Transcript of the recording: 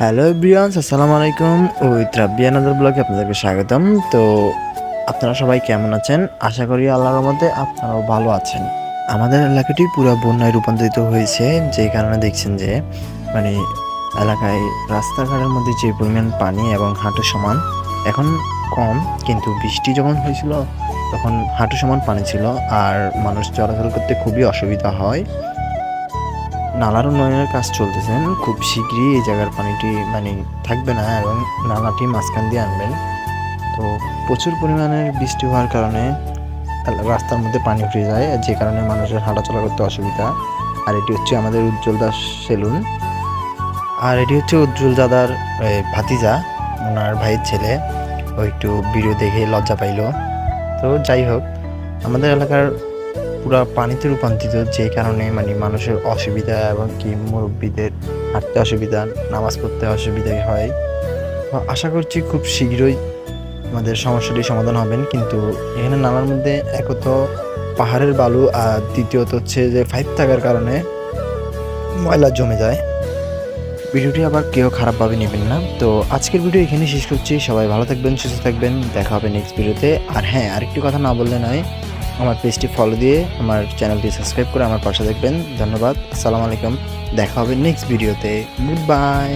Hello everyone, আসসালামু আলাইকুম। With Rabbi another ব্লগে আপনাদেরকে স্বাগতম। তো আপনারা সবাই কেমন আছেন? আশা করি আল্লাহর রহমতে আপনারাও ভালো আছেন। আমাদের এলাকাটি পুরা বন্যায় রূপান্তরিত হয়েছে, যে কারণে দেখছেন যে মানে এলাকায় রাস্তাঘাটের মধ্যে যে পরিমাণ পানি এবং হাঁটু সমান, এখন কম, কিন্তু বৃষ্টি যখন হয়েছিল তখন হাঁটু সমান পানি ছিল আর মানুষ চলাচল করতে খুবই অসুবিধা হয়। নালার উন্নয়নের কাজ চলতেছেন। খুব শীঘ্রই এই জায়গার পানিটি থাকবে না এবং নালাটি মাঝখান দিয়ে আনবেন। তো প্রচুর পরিমাণের বৃষ্টি হওয়ার কারণে রাস্তার মধ্যে পানি উঠে যায়, যে কারণে মানুষের হাঁটাচলা করতে অসুবিধা। আর এটি হচ্ছে আমাদের উজ্জ্বল দাস সেলুন। আর এটি হচ্ছে উজ্জ্বল দাদার ভাতিজা, ওনার ভাইয়ের ছেলে। ও একটু ভিডিও দেখে লজ্জা পাইলো। তো যাই হোক, আমাদের এলাকার পুরা পানিতে রূপান্তরিত, যে কারণে মানুষের অসুবিধা এবং কি মুরব্বীদের হাঁটতে অসুবিধা, নামাজ পড়তে অসুবিধা হয়। তো আশা করছি খুব শীঘ্রই আমাদের সমস্যাটি সমাধান হবেন। কিন্তু এখানে নালার মধ্যে একত পাহাড়ের বালু, আর দ্বিতীয়ত হচ্ছে যে পাইপ থাকার কারণে ময়লা জমে যায়। ভিডিওটি আবার কেউ খারাপভাবে নেবেন না। তো আজকের ভিডিও এখানে শেষ করছি। সবাই ভালো থাকবেন, সুস্থ থাকবেন। দেখা হবে নেক্সট ভিডিওতে। আর হ্যাঁ, আরেকটি কথা না বললে নয়, আমার পেজটি ফলো দিয়ে আমার চ্যানেলটি সাবস্ক্রাইব করে আমার পাশে দেখবেন। ধন্যবাদ। আসসালামু আলাইকুম। দেখা হবে নেক্সট ভিডিওতে। Good bye.